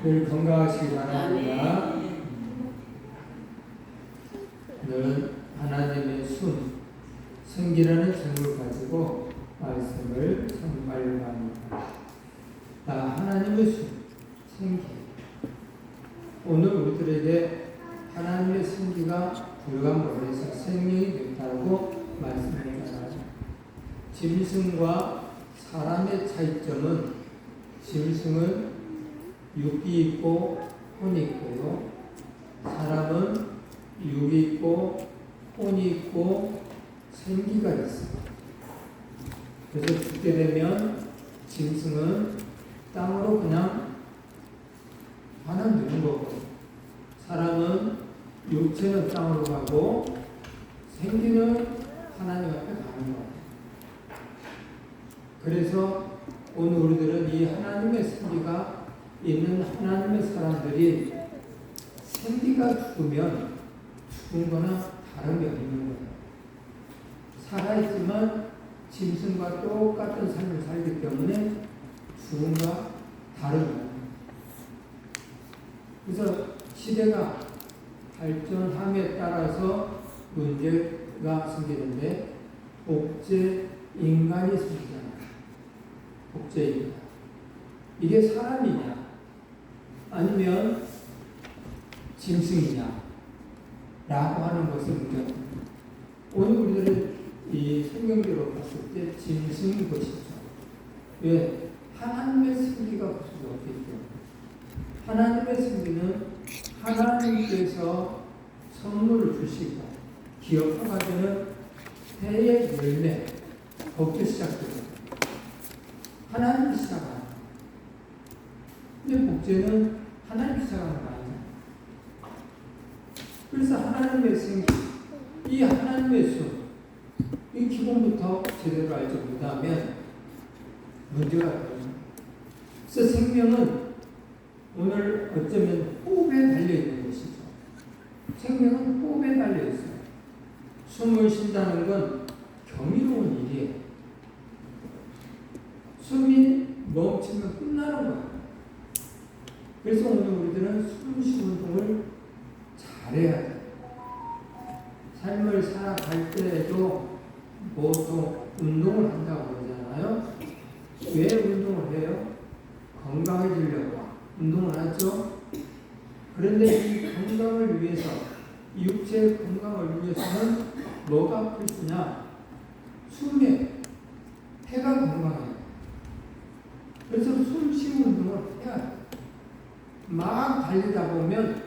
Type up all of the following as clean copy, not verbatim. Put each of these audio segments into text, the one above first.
늘 건강하시기 바랍니다. 오늘은 하나님의 숨, 생기라는 제목을 가지고 말씀을 선발하려고 합니다. 하나님의 숨, 생기. 오늘 우리들에게 하나님의 생기가 불가물해서 생명이 됐다고 말씀했잖아요. 짐승과 사람의 차이점은 짐승은 육이 있고 혼이 있고요. 사람은 육이 있고 혼이 있고 생기가 있어요. 그래서 죽게 되면 짐승은 땅으로 그냥 하나 누는 거고, 사람은 육체는 땅으로 가고 생기는 하나님 앞에 가는 거예요. 그래서 오늘 우리들은 이 하나님의 생기가 있는 하나님의 사람들이 생기가 죽으면 죽은 거나 다름이 없는 거예요. 살아있지만 짐승과 똑같은 삶을 살기 때문에 죽음과 다름이 없는 거예요. 그래서 시대가 발전함에 따라서 문제가 생기는데 복제 인간이 생기잖아요. 복제 인간. 이게 사람이냐 아니면 짐승이냐 라고 하는 것을 문제입니다. 오늘 우리들은 이 성경대로 봤을 때 짐승인 것이죠. 왜? 하나님의 생기가 없기 때문에. 하나님의 생기는 하나님께서 선물을 주시고 기업화가 되는 해의 열매, 거기서 시작돼요. 하나님이 시작합니다. 근데 복제는 하나님이 시작하는 거 아니에요. 그래서 하나님의 생기, 이 하나님의 숨, 이 기본부터 제대로 알지 못하면 문제가 돼요. 그래서 생명은 오늘 어쩌면 호흡에 달려있는 것이죠. 생명은 호흡에 달려있어요. 숨을 쉰다는 건 경이로운 일이에요. 숨이 멈추면 끝나는 거예요. 그래서 오늘 우리들은 숨쉬 운동을 잘해야 돼요. 삶을 살아갈 때에도 보통 운동을 한다고 그러잖아요. 왜 운동을 해요? 건강해지려고 운동을 하죠. 그런데 이 건강을 위해서, 육체의 건강을 위해서는 뭐가 필수냐? 숨에 폐가 건강해요. 그래서 숨쉬는 운동을 해야 돼요. 막 달리다 보면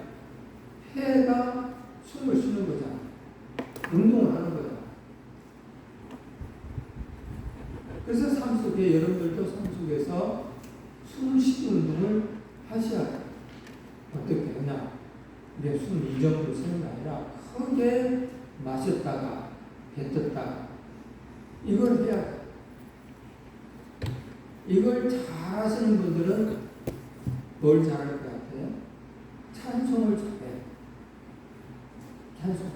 폐가 숨을 쉬는 거잖아. 운동을 하는 거잖아. 그래서 삶 속에, 여러분들도 삶 속에서 숨쉬는 운동을 하셔야 돼요. 어떻게 하냐? 내 숨 이 정도로 쓰는 게 아니라 크게 마셨다가 뱉었다가 이걸 해야 돼요. 이걸 잘 하시는 분들은 뭘 잘할 것 같아요? 찬송을 잘해요. 찬송.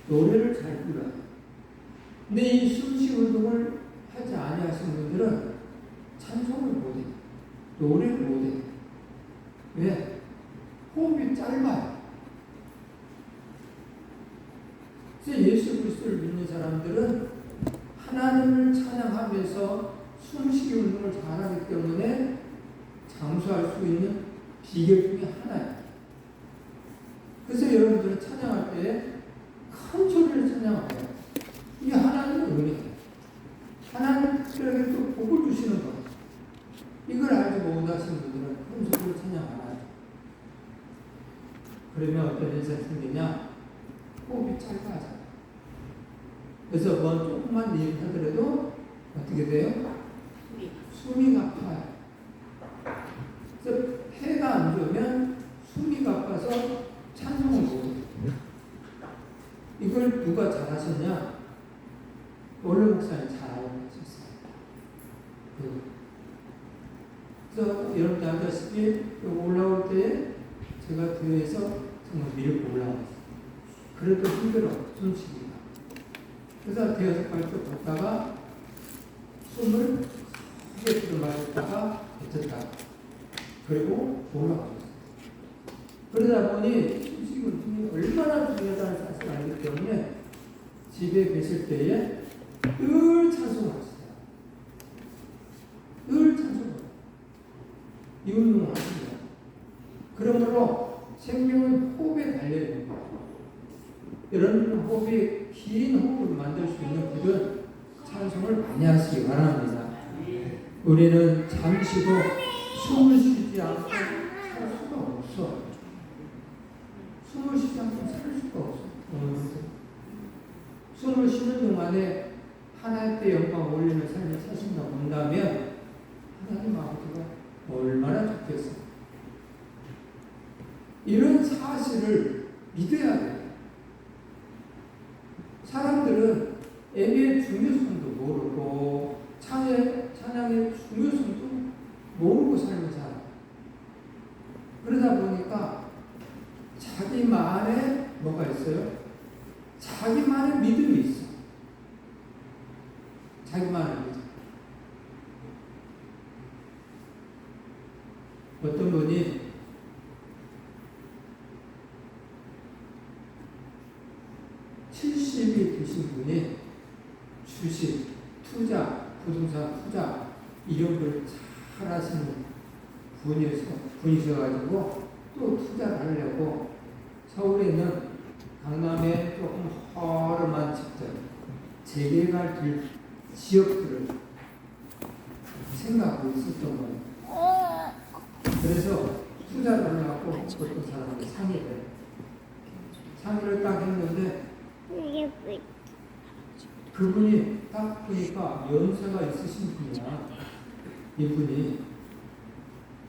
노래를 잘 불러요. 근데 이 숨쉬 운동을 하지 아니하시는 분들은 찬송을 못해요. 노래를 못해요. 왜? 호흡이 짧아요. 그래서 예수 그리스도를 믿는 사람들은 하나님을 찬양하면서 숨쉬기 운동을 잘하기 때문에 장수할 수 있는 비결 중에 하나예요. 그래서 여러분들은 찬양할 때 큰 소리를 찬양해요. 이게 하나님의 은혜예요. 하나님 특별하게 또 복을 주시는 거예요. 이걸 알지 못하시는 분들은 큰 소리로 찬양 안 하죠. 그러면 어떤 현상이 생기냐? 호흡이 짧아져요. 그래서 뭐 조금만 일 하더라도 어떻게 돼요? 숨이 가파요. 그래서 폐가 안 좋으면 숨이 가빠서 찬송을 못해요. 이걸 누가 잘하셨냐? 원래 목사님 잘 알고 계셨어요. 그래서 여러분 알다시피 올라올 때 제가 뒤에서 정말 밀고 올라왔어요. 그래도 힘들어, 숨쉬기가. 그래서 대여섯 발도 걷다가 숨을 크게 들어마셨다가 뱉었다. 그리고 올라가셨어요. 그러다 보니 숨쉬기 얼마나 중요하다는 사실을 알기 때문에 집에 계실 때에 늘 찬송하시다. 늘 찬송하시다. 이 운동을 하십니다. 그러므로 생명은 호흡에 달려있는 거예요. 이런 호흡이 긴 호흡을 만들 수 있는 분은 찬송을 많이 하시기 바랍니다. 우리는 잠시도 숨을 쉬지 않고 살 수가 없어. 숨을 쉬지 않고 살 수가 없어. 숨을 쉬는 동안에 하나님께 영광 올리는 삶을 사신다 본다면 하나님 아버지가 얼마나 좋겠어요. 이런 사실을 믿어야 돼요. 사람들은 예배의 중요성도 모르고 찬양의 중요성도 모르고 살는 사람. 그러다 보니까 자기만의 뭐가 있어요? 자기만의 믿음이 있어. 자기만의 믿음. 어떤 분이 이 되신 분이 주식, 투자, 부동산 투자 이런 걸 잘 하시는 분이셔가지고 또 투자를 하려고 서울에 있는 강남에 조금 허름한 집들, 재개발 지역들을 생각하고 있었던 거예요. 그래서 투자를 하려고 어떤 사람이 상의를 딱 했는데 그분이 딱 보니까 연세가 있으신 분이야. 이분이.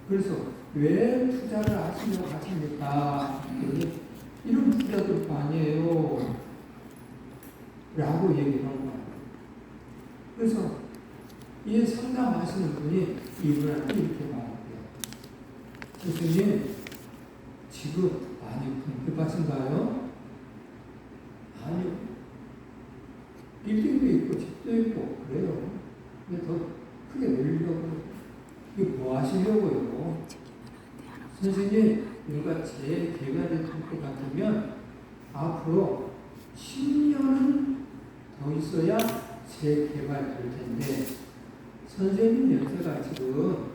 그래서 왜 투자를 하시려고 하십니까? 이런 투자들 아니에요. 라고 얘기를 한 거야. 그래서 이 상담하시는 분이 이분한테 이렇게 말해요. 교수님, 지금 많이 궁금하신가요? 아니요. 빌딩도 있고 집도 있고 그래요. 근데 더 크게 늘리려고 이게 뭐 하시려고요? 선생님, 이거 재개발이 될 것 같으면 앞으로 10년은 더 있어야 재개발될 텐데 선생님 연세가 지금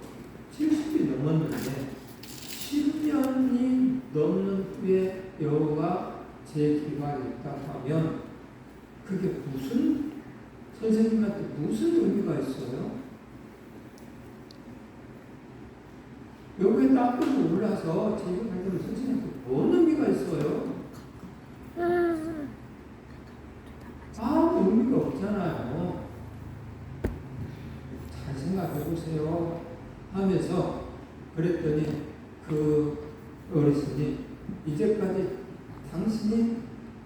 70이 넘었는데 10년이 넘는 후에 여가 재개발했다고 하면 그게 선생님한테 무슨 의미가 있어요? 여기에 땅굴로 올라서 재개발되면 선생님한테 뭔 의미가 있어요? 아무 의미가 없잖아요. 잘 생각해 보세요. 하면서 그랬더니 그 어르신이 이제까지 당신이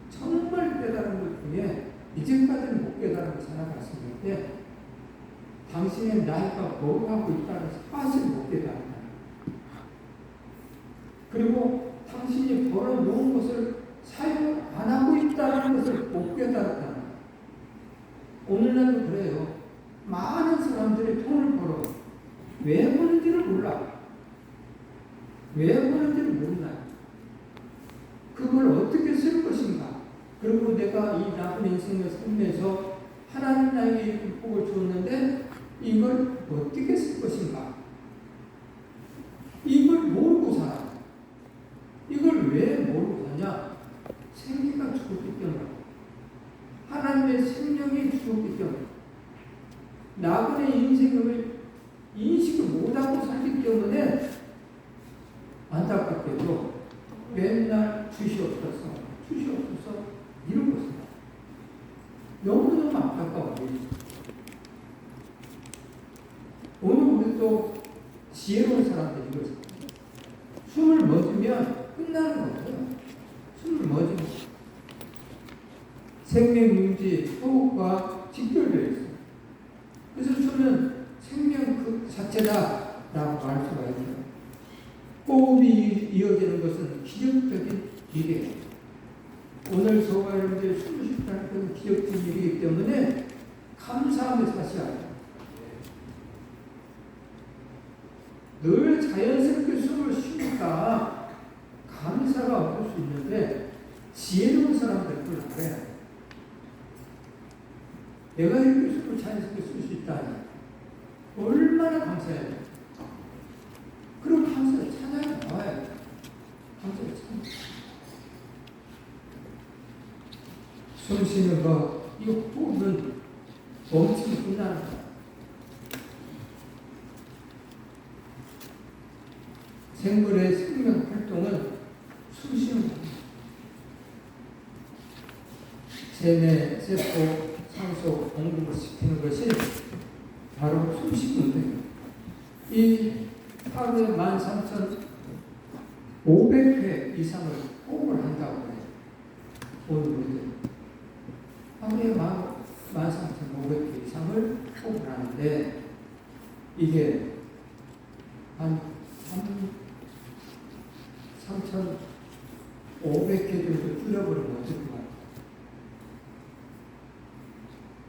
정말 깨달은 것 중에 이제까지는 못 깨달은 생각하시는데 당신의 나이가 뭐 하고 있다는 사실 못 깨달았다. 그리고 당신이 벌어놓은 것을 사용 안 하고 있다는 것을 못 깨달았다. 오늘날도 그래요. 많은 사람들이 돈을 벌어. 왜 버는지를 몰라. 왜 버는지를 몰라요. 그걸 어떻게 쓸 것인가. 그리고 내가 이 남은 인생을 살면서 하나님 나에게 이 복을 주었는데 이걸 어떻게 쓸 것인가. 이걸 모르고 살아. 이걸 왜 모르고 사냐? 생기가 죽었기 때문에. 하나님의 생명이 죽었기 때문에. 나그네 인생을 인식을 못하고 살기 때문에 안타깝게도 맨날 주시옵소서 이런 것입니다. 너무너무 안타까워요. 오늘 우리도 지혜로운 사람들이 이거죠. 숨을 멎으면 끝나는 거예요. 숨을 멎으면 생명 유지 호흡과 직결되어 있어요. 그래서 숨은 생명 그 자체다라고 말 수가 있어요. 호흡이 이어지는 것은 기적적인 일이에요. 오늘 저와 여러분들이 숨을 쉬다는 것은 기적적인 일이기 때문에 감사하며 사셔야 해요. 늘 자연스럽게 숨을 쉬니까 감사하며 지혜로운 사람들 그걸 알아야 돼. 내가 이렇게 술을 자연스럽게 쓸 수 있다니 얼마나 감사해야 돼. 그럼 감사를 찾아야 나와야 돼. 감사를 찾아야 돼. 숨 쉬는 거, 이 호흡은 멈추면 끝나는 거야. 생물의 생명 활동은 숨 쉬는 거야. 체내, 세포, 산소 공급을 시키는 것이 바로 숨쉬기 운동이에요. 이 하루에 13,500회 이상을 호흡을 한다고 해요. 오늘은 하루에 13,500회 이상을 호흡을 하는데 이게 한 3,500회 정도 줄여버리면 어떨 것 같아요?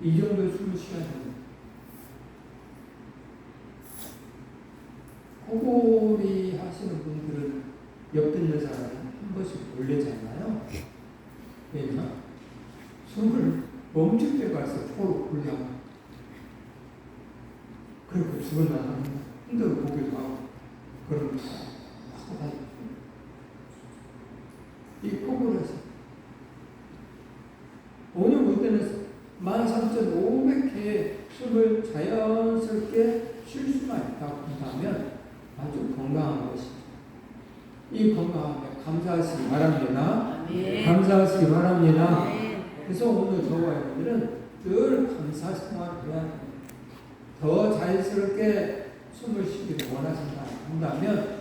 이 정도 숨을 쉬어야 됩니다. 코골이 하시는 분들은 옆에 있는 사람이 한 번씩 놀래잖아요. 왜냐? 숨을 멈출 때 가서 코로 굴려. 그리고 죽어나가면 흔들어 보기도 하고, 그러면서 이 코골이에서 오늘 볼 때는 13,500회의 숨을 자연스럽게 쉴 수만 있다고 한다면 아주 건강한 것이죠. 이 건강함에 감사하시기 바랍니다. 네. 감사하시기 바랍니다. 네. 그래서 오늘 저와 여러분들은 늘 감사 생활을 해야 됩니다. 더 자연스럽게 숨을 쉬기를 원하신다 한다면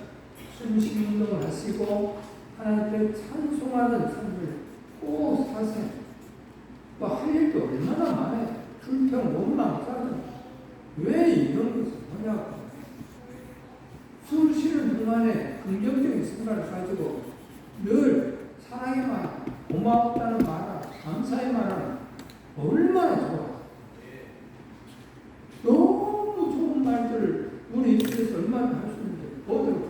숨쉬기 운동을 하시고 하나님께 찬송하는 삶을 꼭 사세요. 뭐 할 일도 얼마나 많아요. 불평, 원망, 짜증. 왜 이런 것을 하냐고. 숨 쉬는 동안에 긍정적인 생각을 가지고 늘 사랑의 말, 고맙다는 말, 감사의 말을 얼마나 좋아. 너무 좋은 말들을 우리 입술에서 얼마나 할 수 있는데 어디로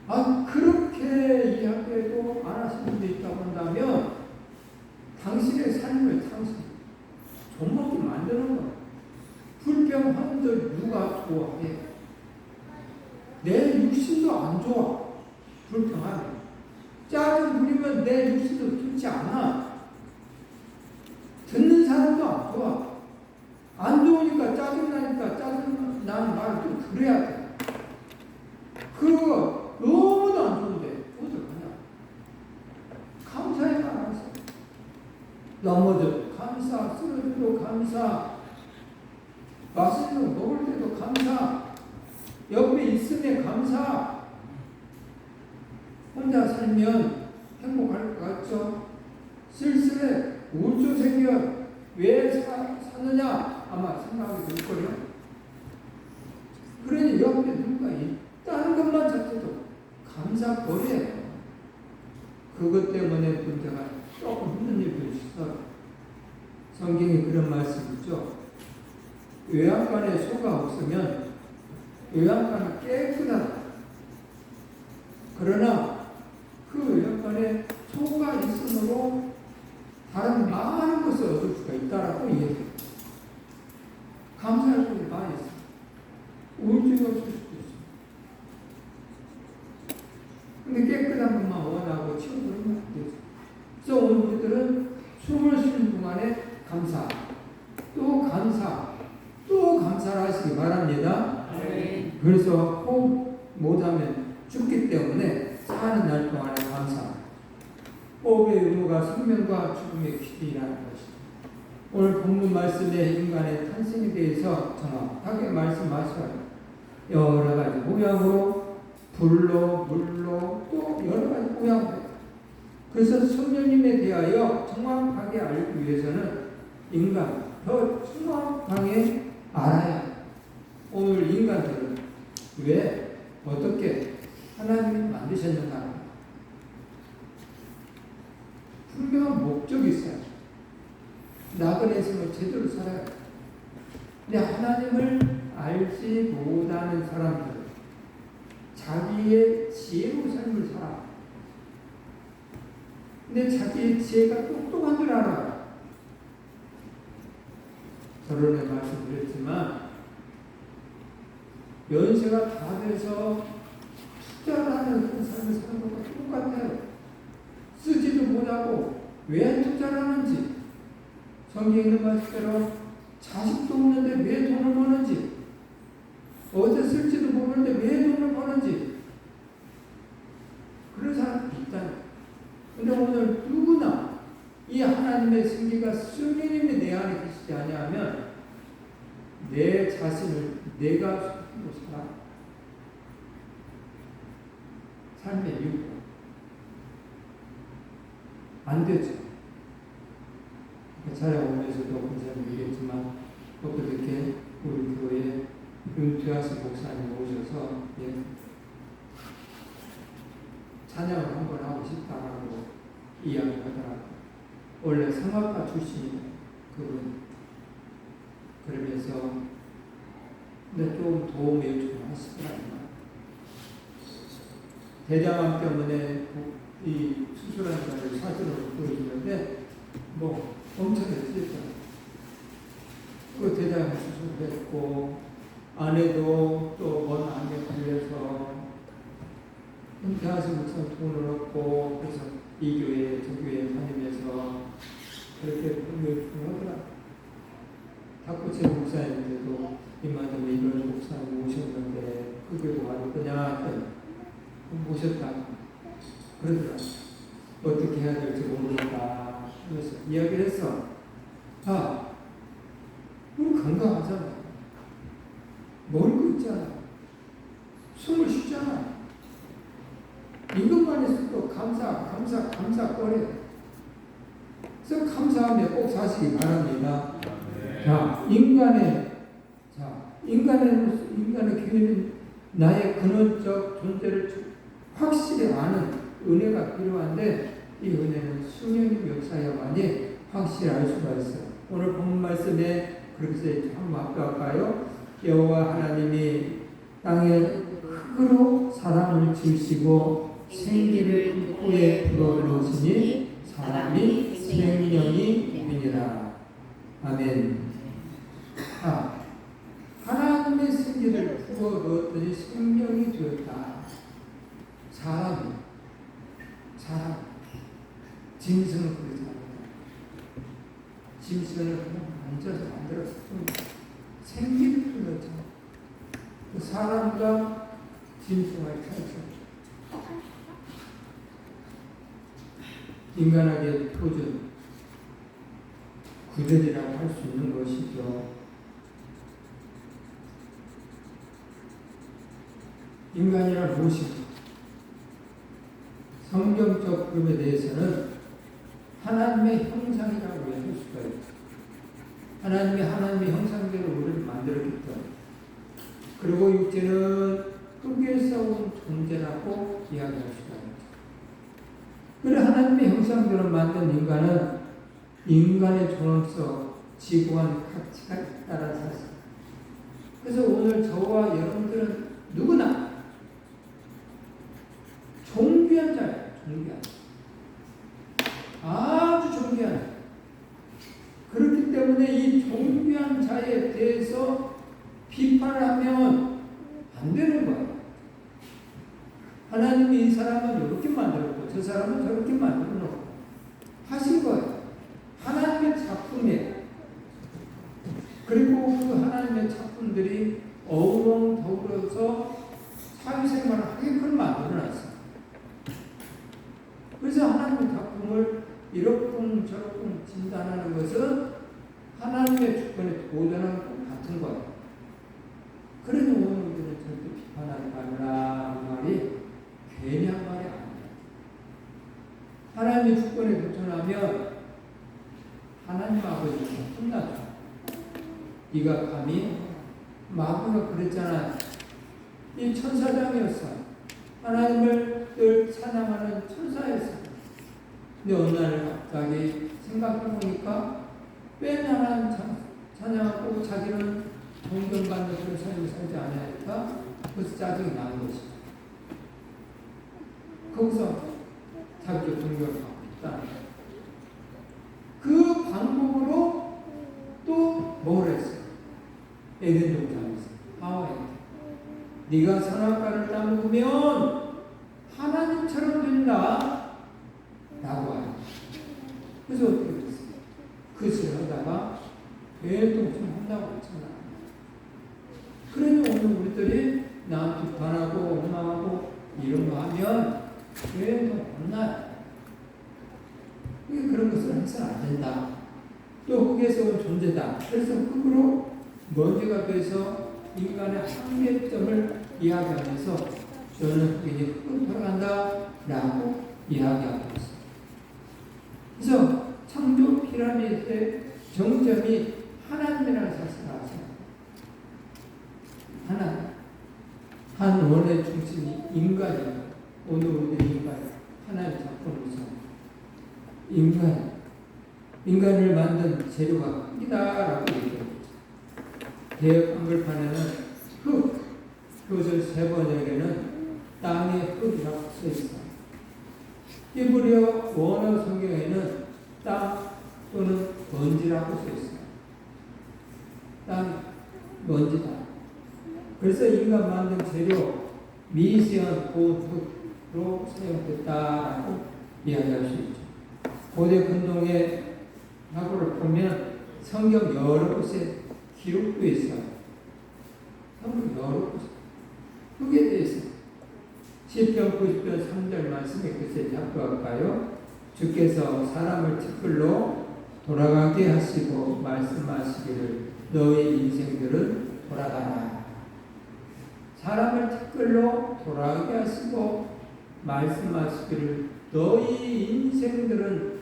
불평해. 그렇게 이야기해도 안 하시는 분이 있다고 한다면 당신의 삶을 당신 존먹게 만드는 거야. 불평하는들 누가 좋아해? 내 육신도 안 좋아. 불평하네. 짜증 부리면 내 육신도 좋지 않아. 듣는 사람도 안 좋아. 안 좋으니까 짜증나니까 짜증나는 말을 좀 들어야 돼. 그거 너무도 안 좋은데 어떡하냐. 감사의 말 하세요. 넘어져도 감사, 쓰러져도 감사, 맛있는 거 먹을 때도 감사, 옆에 있음에 감사. 혼자 살면 행복할 것 같죠? 쓸쓸해, 우울증 생겨, 왜 사느냐? 아마 생각이 들 거예요. 그러니 옆에 누가 있다는 것만 자체도 감사거리예요. 그것 때문에 문제가 조금 힘든 일도 있어. 성경에 그런 말씀 있죠. 외양간에 소가 없으면 외양간은 깨끗하다. 그러나 그 외양간에 소가 있으므로 다른 많은 것을 얻을 수가 있다라고 얘기해요. 감사할 분이 많이 있어요. 우울증이 없을 수도 있어요. 근데 깨끗한 것만 원하고 치워버리면 안 되죠. 그래서 오늘 우리들은 숨을 쉬는 동안에 감사, 또 감사, 또 감사를 하시기 바랍니다. 네. 그래서 호흡 못하면 죽기 때문에 사는 날 동안에 감사. 호흡의 의무가 생명과 죽음의 길이라는 것입니다. 오늘 본문 말씀에 인간의 탄생에 대해서 정확하게 말씀하셔요. 여러 가지 모양으로 불로, 물로, 또 여러 가지 모양으로. 그래서 성령님에 대하여 정확하게 알기 위해서는 인간 더 정확하게 알아야 해요. 오늘 인간들은 왜, 어떻게 하나님이 만드셨는가? 분명한 목적이 있어요. 나그네성을 제대로 살아야 돼요. 근데 하나님을 알지 못하는 사람들은 자기의 지혜로운 삶을 살아. 근데 자기의 지혜가 똑똑한 줄 알아. 결혼에 말씀드렸지만 연세가 다 돼서 투자를 하는 그런 삶을 사는 것과 똑같아요. 쓰지도 못하고 왜 투자를 하는지, 성경에 있는 말씀대로 자식도 없는데 왜 돈을 버는지, 어디서 쓸지도 모르는데 왜 돈을 버는지, 그런 사람들이 있다. 근데 오늘 누구나 이 하나님의 승리가 성령님이 내 안에 계시지 아니하면 내 자신을 내가 속이고 살아. 삶의 이유가 안 되죠. 찾아오면서도 혼자 얘기했지만 엊그저께 우리 교회에 은퇴하신 목사님 오셔서 찬양을 한번 하고 싶다라고 이야기하더라고요. 원래 성악가 출신이에요. 그분. 그러면서 근데 좀 도움을 요청하시더라고요. 대장암 때문에 이 수술한 자를 사진으로 보여주는데 뭐 엄청 했었잖아요. 그 대장암 수술했고 아내도 또 먼 암에 걸려서 은퇴하신 목사님 돈을 얻고 그래서 이 교회 저 교회 다니면서 그렇게 도움을 하더라고요. 탁구체 목사님들도 이만큼 이런 목사님 오셨는데 그 교회도 와도 그냥 모셨다 그러더라고요. 어떻게 해야 될지 모르겠다 그래서 이야기를 했어. 아, 우리 건강하잖아. 먹을 거 있잖아. 숨을 쉬잖아. 이것만 해서도 감사거려. 그래서 감사하며 꼭 사시기 바랍니다. 자, 인간의 교회는 나의 근원적 존재를 확실히 아는 은혜가 필요한데 이 은혜는 성령님 역사야만이 확실히 알 수가 있어요. 오늘 본 말씀에 그렇게 써있죠. 한번 앞에 여호와 하나님이 땅에 흙으로 사람을 지으시고 생기를 코에 불어넣으시니 사람이 생명이 되니라. 아멘. 하나님의 생기를 불어넣었더니 생명이 되었다. 사람 짐승은 그러지 않는다. 짐승은 그냥 만들어서 생기를 불어넣었잖아. 그 사람과 짐승의 차이점. 인간에게 표준 구별이라고 할 수 있는 것이죠. 인간이란 무엇인가? 성경적 그룹에 대해서는 하나님의 형상이라고 할 수가 있죠. 하나님의 형상대로 우리를 만들었기 때문에. 그리고 육체는 흙에서 온 존재라고 이야기할 수가 있죠. 그래 하나님의 형상대로 만든 인간은 인간의 존엄성, 지고한 가치가 있다는 사실. 그래서 오늘 저와 여러분들은 누구나 존귀한 자예요. 존귀한 자. 아주 존귀한 자. 그렇기 때문에 이 존귀한 자에 대해서 비판을 하면 안 되는 거예요. 하나님이 이 사람은 이렇게 만들었고 저 사람은 저렇게 만들어 놓고 하신 거예요. 하나님의 작품이에요. 그리고 그 하나님의 작품들이 어우렁 더불어서 사회생활을 하게끔 만들어놨어요. 그래서 하나님의 작품을 이러쿵저러쿵 진단하는 것은 하나님의 주권에 도전하는 것 같은 거예요. 그래도 오늘 우리는 절대 비판하지 말라 이 말이 괜히 한 말이 아니에요. 하나님의 주권에 도전하면 하나님 아버지가 끝나죠. 네가 감히 마귀가 그랬잖아. 이 천사장이었어. 하나님을 늘 찬양하는 천사였어. 근데 어느 날 갑자기 생각해보니까 왜 하나님 찬양하고 자기는 존경받는 그런 삶을 살지 않으니까 그래서 짜증이 나는 것이죠. 거기서 자기가 존경을 받고 없다. 그 방법으로 또 뭘 했어요? 에덴 동산에서 하와에게 네가 선악과를 따먹으면 하나님처럼 된다 라고 하죠. 그래서 어떻게 됐어요? 그것을 하다가 대동성 한다고 했잖아. 그러니 오늘 우리들이 남 비판하고 원망하고 이런 거 하면 대동 혼나요. 그런 것을 해서는 안 된다. 또 흙에서 온 존재다. 그래서 흙으로 먼지가 돼서 인간의 한계점을 이야기하면서 저는 흙이 흙으로 돌아간다 라고 이야기하고 있습니다. 그래서 창조 피라미드의 정점이 하나님이라는 사실을 아세요. 하나님. 한 원의 중심이 인간이에요. 오늘 우리의 인간. 하나님의 작품으로서. 인간을 만든 재료가 흙이다라고 얘기합니다. 개혁 한글판에는 흙, 그것을 세 번역에는 땅의 흙이라고 써 있어요. 히브리어 원어 성경에는 땅 또는 먼지라고 써 있어요. 땅, 먼지다. 그래서 인간 만든 재료, 미세한 고흙으로 사용됐다라고 이야기할 수 있죠. 고대 근동의 사고를 보면 성경 여러 곳에 기록도 있어요. 성경 여러 곳에. 흙에 대해서. 시편 90편 3절 말씀에 글쎄 잡고 갈까요? 주께서 사람을 티끌로 돌아가게 하시고 말씀하시기를 너의 인생들은 돌아가라. 사람을 티끌로 돌아가게 하시고 말씀하시기를 너희 인생들은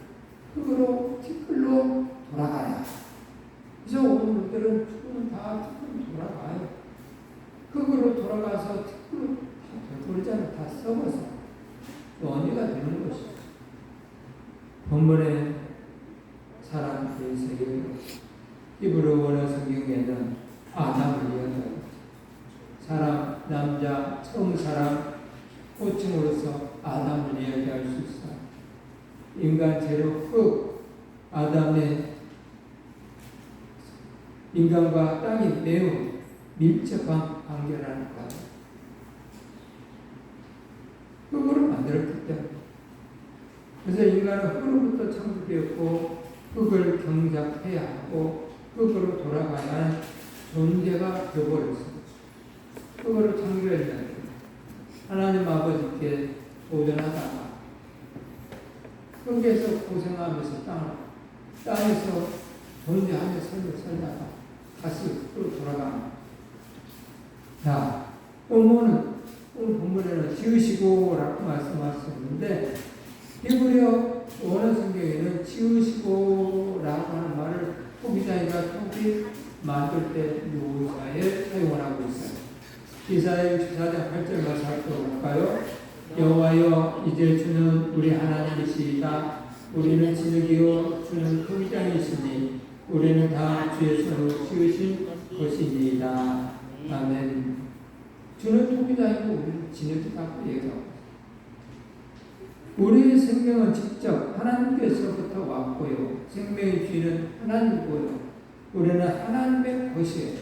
흙으로 티끌로 돌아가라. 그래서 오늘 우리들은 흙은 다 티끌로 돌아가요. 흙으로 돌아가서 티끌로 다 돌잖아요. 다 썩어서 언니가 되는 것이죠. 본문에 사람들의 세계 히브리 원어 성경에는 아담을 이야기합니다. 사람, 남자, 처음 사람 호칭으로서 아담을 이야기할 수 있어요. 인간 재료 흙, 아담의 인간과 땅이 매우 밀접한 관계라는 거죠. 흙으로 만들었기 때문에. 그래서 인간은 흙으로부터 창조되었고 흙을 경작해야 하고 흙으로 돌아가야 하는 존재가 되어버렸습니다. 흙으로 창조했는데 하나님 아버지께 도전하다가 흙에서 고생하면서 땅에서 존재하며 삶을 살다가 다시 흙으로 돌아갑니다. 자, 오늘 본문에는 지으시고라고 말씀하셨는데 히브리어 원어 성경에는 지으시고라고 하는 말을 토기자이가 토기 만들 때 묘사에 사용을 하고 있어요. 이사야 64장 8절과 4절 볼까요? 여호와여 이제 주는 우리 하나님이시이다. 우리는 진흙이요 주는 토기장이시니 우리는 다 주의 손으로 지으신 것이니이다. 아멘. 주는 토기장이고 우리는 진흙이라고 얘기하고 우리의 생명은 직접 하나님께서부터 왔고요. 생명의 주인은 하나님이고요. 우리는 하나님의 것이에요.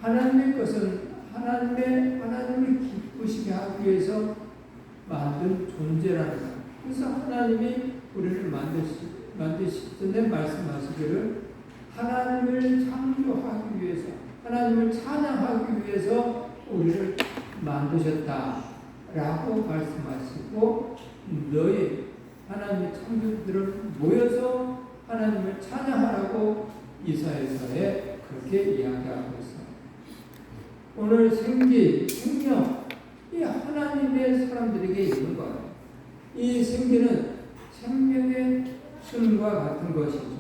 하나님의 것은 하나님을 기쁘시게 하기 위해서 만든 존재라는 거예요. 그래서 하나님이 우리를 만드실 때 말씀하시기를 하나님을 창조하기 위해서, 하나님을 찬양하기 위해서 우리를 만드셨다라고 말씀하시고 너희 하나님의 창조들은 모여서 하나님을 찬양하라고 이사야서에 그렇게 이야기하고 있어요. 오늘 생기, 생명, 이 하나님의 사람들에게 있는 거예요. 이 생기는 생명의 순과 같은 것이죠.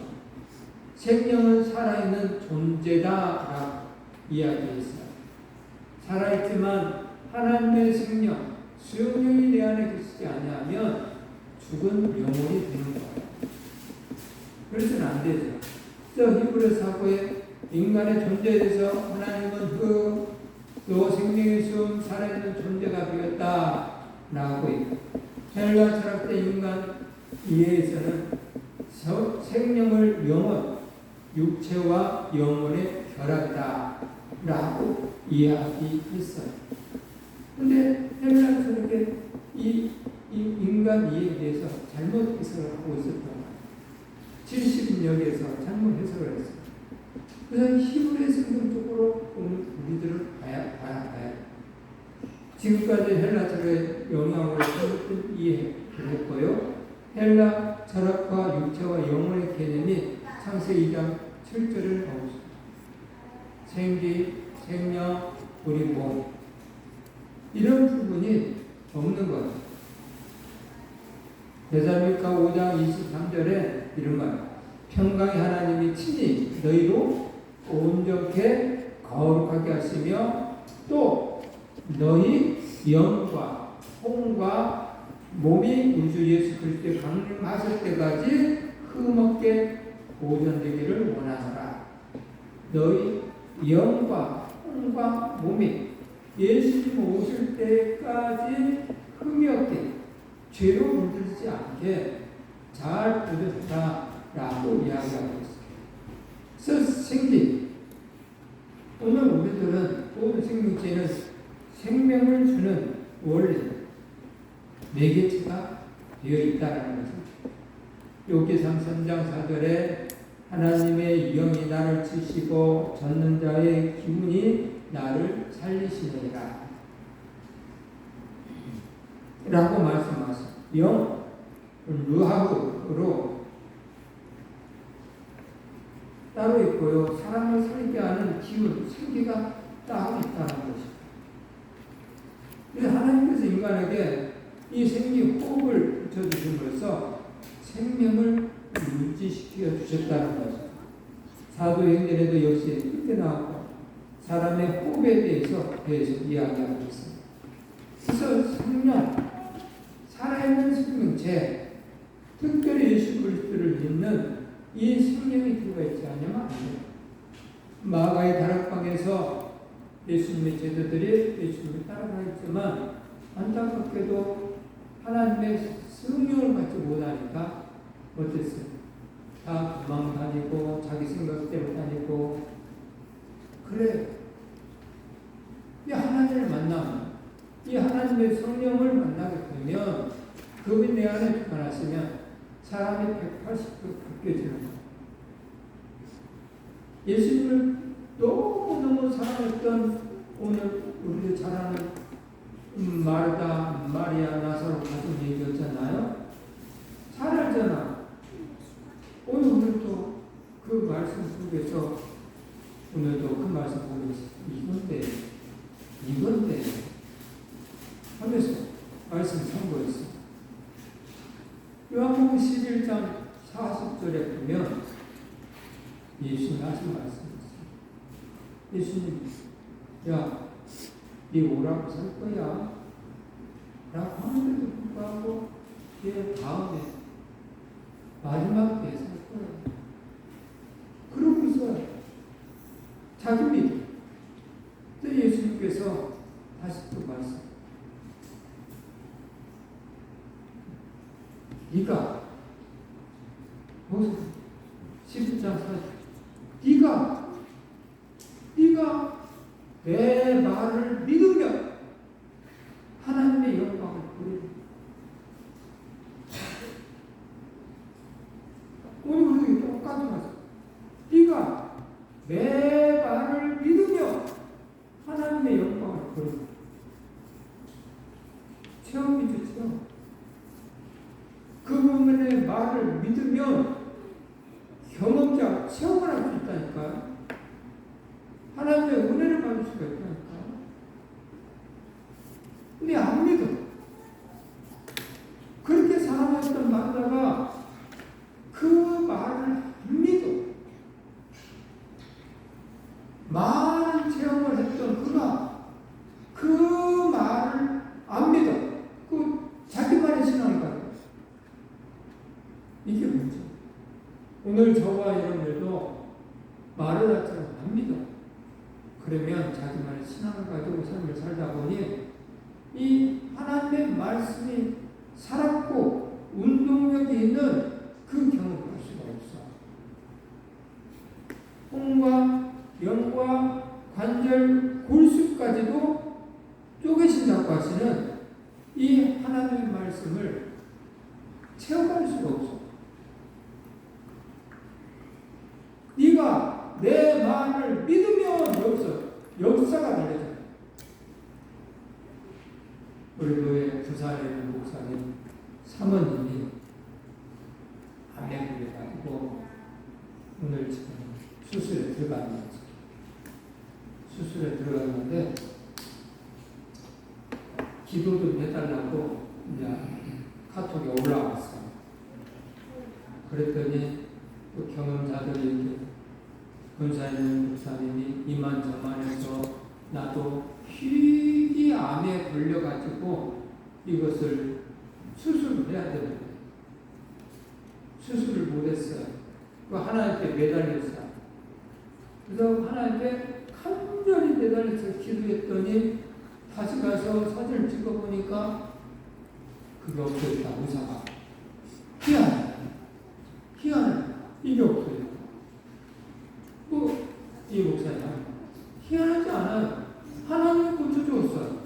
생명은 살아있는 존재다라고 이야기했어요. 살아있지만 하나님의 생명, 수용력이 내 안에 계시지 아니하면 죽은 영혼이 되는 거예요. 그래서는 안 되죠. 저 히브리 사고에 인간의 존재에 대해서 하나님은 또 생명의 숨 살아있는 존재가 되었다라고 있고 헬라 철학 때 인간 이해에서는 생명을 영혼, 육체와 영혼의 결합이다 라고 이야기했어요. 근데 헬라에서 이렇게 이 인간 이해에 대해서 잘못 해석을 하고 있었던 거예요. 70역에서 잘못 해석을 했어요. 그래서 히브리 성경 쪽으로 오늘 우리들은 봐야 해요. 지금까지 헬라철의 영향으로 잘못된 이해를 했고요. 헬라 철학과 육체와 영혼의 개념이 창세기 2장 7절을 나오고 있습니다. 생기, 생명, 우리 몸 이런 부분이 없는 거예요. 데살로니가 5장 23절에 이런 말 평강의 하나님이 친히 너희로 온전케 거룩하게 하시며 또 너희 영과 혼과 몸이 우리 주 예수 그리스도에 강림하실 때까지 흠없게 보존되기를 원하노라. 너희 영과 혼과 몸이 예수님 오실 때까지 흠이 없게 죄로 물들지 않게 잘 보존하라고 이야기하고 있습니다. 생기 오늘 우리들은 모든 생명체는 생명을 주는 원리 매개체가 되어 있다는 것입니다. 욥기상 3장 4절에 하나님의 영이 나를 치시고 젖는 자의 기운이 나를 살리시느니라 라고 말씀하셨습니다. 영, 루하브로 따로 있고요. 사람을 살게 하는 기운, 생기가 따로 있다는 것입니다. 하나님께서 인간에게 이 생기 호흡을 붙여주심으로써 생명을 유지시켜 주셨다는 것입니다. 사도행전에도 역시 그렇게 나왔고 사람의 호흡에 대해서 이야기하고 있습니다. 그래서 생명, 살아있는 생명체, 특별히 예수 그리스도를 믿는 이 생명이 들어가 있지 않으면 안 돼요. 마가의 다락방에서 예수님의 제자들이 예수님을 따라가있지만 안타깝게도 하나님의 성령을 받지 못하니까 어땠어요? 다 도망 다니고 자기 생각대로 다니고 그래. 이 하나님을 만나면 이 하나님의 성령을 만나게 되면 그분이 내 안에 주관하시면 사람이 180도 바뀌어지는 거예요. 예수님을 너무너무 사랑했던 오늘 우리가 잘 아는 마르다, 마리아, 나사로 가족 얘기였잖아요. 잘 알잖아. 오늘도 그 말씀 속에서 오늘도 그 말씀 보면서 이건데 하면서 말씀 선고했어. 요한복음 11장 40절에 보면 예수님 하신 말씀이 있어요. 예수님, 야, 네 오라고 살 거야. 라고 하는데도 불구하고 얘 다음에 마지막 때에 살 거야. 그러고서 자기 믿음. 또 예수님께서 다시 또 말씀. 네가 무슨 11장 4절 네가 내 말을 믿으면 하나님의 영광을 보리라. 오늘 우리 똑같은 말씀. 네가 내 말을 믿으면 하나님의 영광을 보리라. 체험이죠. 그분의 말을 믿으면 경험자 체험을 할 수 있다니까요. 하나님의 은혜를 받을 수가 있다니까. 근데 안 믿어. 그렇게 사랑했던 마르다가 그 말을 안 믿어. 많은 체험을 했던 그가 그 말을 안 믿어. 그 자기만의 신앙이다. 이게 문제. 오늘 저와 여러분들도 마르다처럼 안 믿어. 그러면 자기만의 신앙을 가지고 삶을 살다 보니 이 하나님의 말씀이 살았고 운동력이 있는 그 경험을 할 수가 없어. 홍과 영과 관절, 골수까지도 쪼개신 자고 하시는 이 하나님의 말씀을 체험할 수가 없어. 네가 내 말을 믿으면 여기서 역사가 달려져. 우리 교회 부산에 있는 목사님 사모님이 암에 걸려가지고 오늘 지금 수술에 들어갔는데 기도도 해달라고 이제 카톡에 올라왔어. 그랬더니 또 경험자들이 이렇게 권사님 목사님이 이만저만해서 나도 희귀 암에 걸려가지고 이것을 수술을 해야 되는데 수술을 못했어요. 그 하나님께 매달렸어요. 그래서 하나님께 간절히 매달려서 기도했더니 다시 가서 사진을 찍어보니까 그게 없어졌다. 의사가 희한해. 이게 없어졌다. 이 목사님 희한하지 않아요. 하나님이 고쳐주었어요.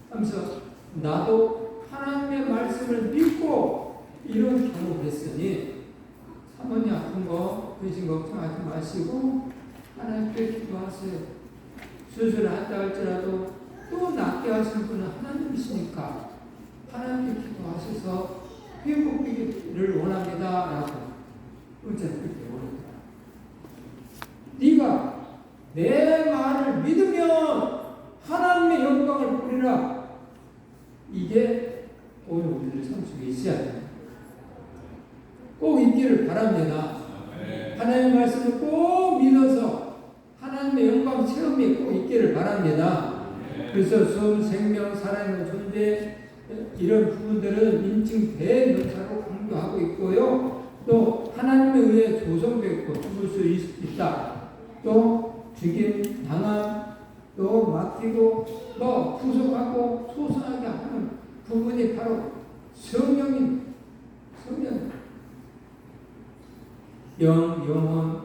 하면서 나도 하나님의 말씀을 믿고 이런 경험을 했으니 사모님 아픈 거 근심 걱정하지 마시고 하나님께 기도하세요. 수술을 한다 할지라도 또 낫게 하시는 분은 하나님이시니까 하나님께 기도하셔서 회복되기를 원합니다. 라고 의자를 그렇게 원합니다. 네가 내 말을 믿으면 하나님의 영광을 보리라. 이게 오늘 우리들 삶 속에 있어야 돼요. 꼭 있기를 바랍니다. 하나님의 말씀을 꼭 믿어서 하나님의 영광 체험이 꼭 있기를 바랍니다. 그래서 숨, 생명, 살아있는 존재 이런 부분들은 인칭 대명사로 강조하고 있고요. 또 하나님에 의해 조성되고 죽을 수 있다. 또 죽임, 당함, 또 맡기고 구속하고 소선하게 하는 부분이 바로 성령입니다. 성령. 영혼,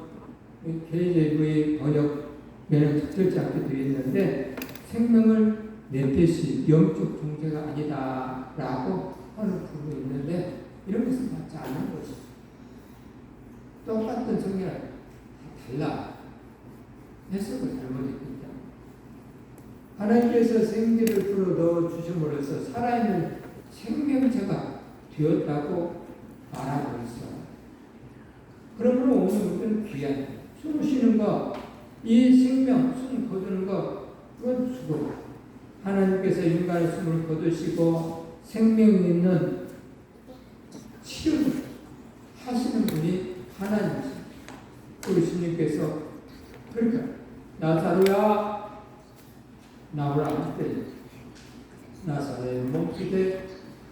KJV 번역에는 적절치 않게 되어 있는데 생명을 내패시 영적 존재가 아니다 라고 하는 부분이 있는데 이런 것은 맞지 않는 것이죠. 똑같은 성경을 달라 해석을 잘못했기 때문에 하나님께서 생기를 불어 넣어 주심으로써 살아있는 생명체가 되었다고 말하고 있어요. 그러므로 오늘 우리는 귀한 숨 쉬는 것, 이 생명, 숨 거두는 것, 그건 죽음. 하나님께서 인간의 숨을 거두시고 생명이 있는 치료를 하시는 분이 하나님이십니다. 우리 주님께서 그러니까 나사로야 나오라 할 때 나사로의 몸집에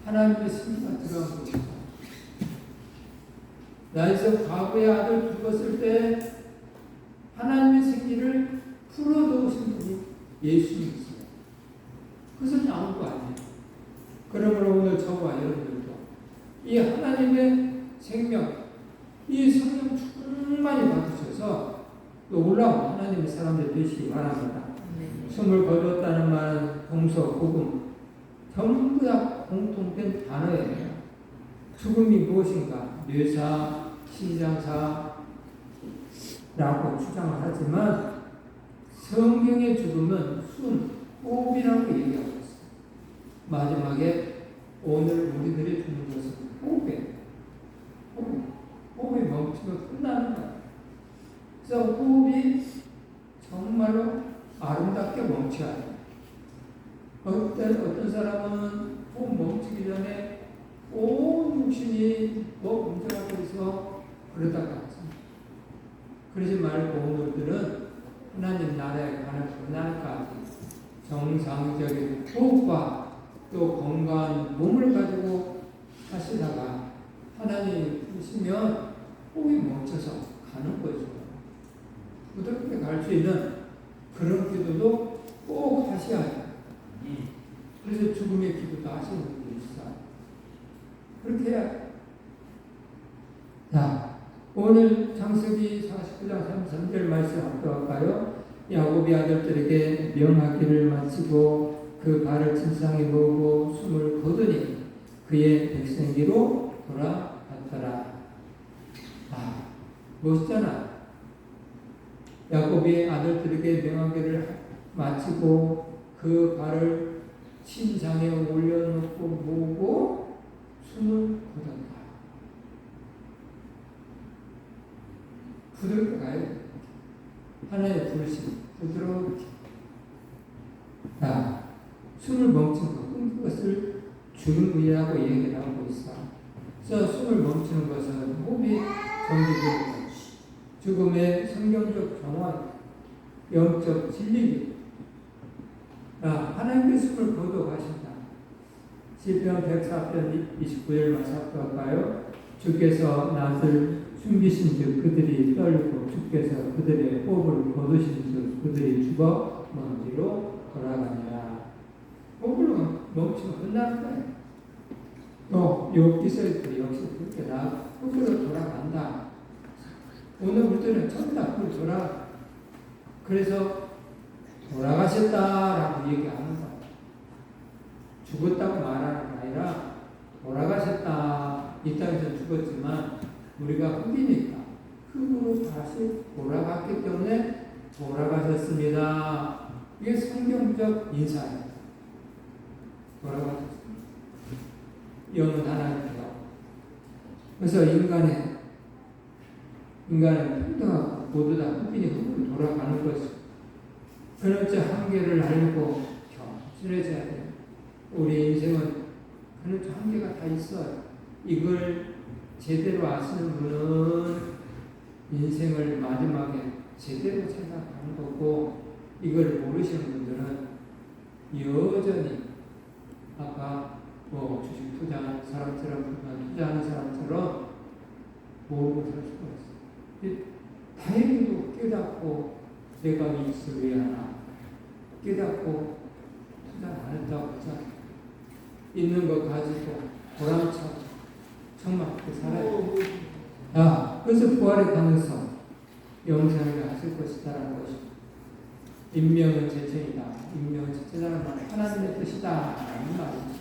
하나님의 생기가 들어간 것이다. 나에서 과부의 아들 죽었을 때 하나님의 생기를 풀어놓으신 분이 예수님이십니다. 그것은 나온 거 아니에요. 그러므로 오늘 저와 여러분들도 이 하나님의 생명, 이 성령 충만히 받으셔서 올라온 하나님의 사람들 되시기 바랍니다. 숨을 거뒀다는 말은 동서, 복음 전부 다 공통된 단어예요. 죽음이 무엇인가? 뇌사, 심장사라고 주장을 하지만 성경의 죽음은 숨, 호흡이라고 얘기하고 있어요. 마지막에 오늘 우리들이 죽는 것은 호흡이에요. 호흡이 멈추면 끝나는 거예요. 그래서 호흡이 정말로 아름답게 멈춰야 돼요. 어떤 사람은 호흡 멈추기 전에 온 육신이 문제가 돼서 그러다가 그러지 말고 오늘들은 하나님 나라에 가는 그날까지 정상적인 호흡과 또 건강한 몸을 가지고 하시다가 하나님 부르시면 호흡이 멈춰서 가는 거죠. 부드럽게 갈 수 있는 그런 기도도 꼭 하셔야 해요. 그래서 죽음의 기도도 하시는 분이 있어요. 그렇게 해야 돼. 자, 오늘 창세기 49장 33절 말씀 함께 할까요? 야곱이 아들들에게 명하기를 마치고 그 발을 침상에 모으고 숨을 거두니 그의 백성기로 돌아갔더라. 아, 멋있잖아. 야곱이 아들들에게 명하기를 마치고 그 발을 침상에 올려놓고 모으고 숨을 거둔다. 부드럽게 가야 돼. 하나의 불신, 부드럽게. 자, 숨을 멈춘 것, 끊긴 것을 죽음이라고 얘기를 하고 있어. 그래서 숨을 멈추는 것은 호흡이 정지되는 것, 죽음의 성경적 정원, 영적 진리기. 하나님께 숨을 거둬가신다. 시편 104편 29절 말씀할까요? 주께서 낯을 숨기신 즉 그들이 떨고 주께서 그들의 호흡을 거두신 즉 그들이 죽어 먼지로 돌아가니라. 호흡을 멈추면 끝나는 거예요. 또 욥기서에도 역시 그렇게 나 흙으로 돌아간다. 오늘부터는 전부 다 흙으로 돌아가. 그래서 돌아가셨다라고 얘기하는 거예요. 죽었다고 말하는 게 아니라 돌아가셨다. 이 땅에서 죽었지만 우리가 흙이니까 흙으로 다시 돌아갔기 때문에 돌아가셨습니다. 이게 성경적 인사예요. 돌아가셨습니다. 영은 하나님께서. 그래서 인간은 평등하고 모두 다 흙이니 흙으로 돌아가는 것이죠. 그렇지 한계를 알고 겸손해져야 돼요. 우리 인생은 그렇지 한계가 다 있어요. 이걸 제대로 아시는 분은 인생을 마지막에 제대로 생각하는 거고, 이걸 모르시는 분들은 여전히 아까 주식 투자하는 사람처럼 모르고 살 수가 있어요. 다행히도 깨닫고 내가 이익을 왜 하나 깨닫고 투자 안 했다고 하잖아요. 있는 거 가지고 보람차고 정말 살아요. 그래서 부활의 가능성 영생을 하실 것이다라는 것이죠. 인명은 제천이다. 인명은 제천이라는 말은 하나님의 뜻이다 라는 말이죠.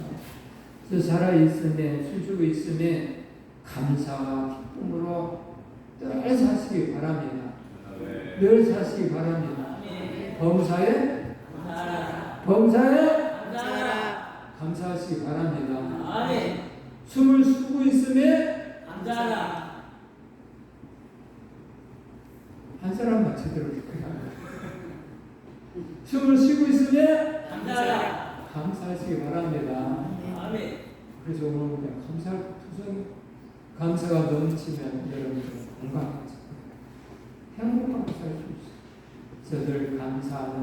그래서 살아있음에 숨쉬고 있음에 감사와 기쁨으로 늘 사시기 바랍니다. 늘 사시기 바랍니다. 범사에 감사하시기 바랍니다. 숨을 쉬고 있음에 감사하라. 한 사람만 제대로 숨을 쉬고 있음에 감사하시기 바랍니다. 그래서 오늘 그냥 감사할 투성이 감사가 넘치면 여러분들 건강해져 행복하게 살 수 있어요. 늘 감사하는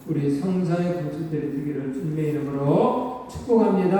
우리 성사의 공식들이 되기를 주님의 이름으로 축복합니다.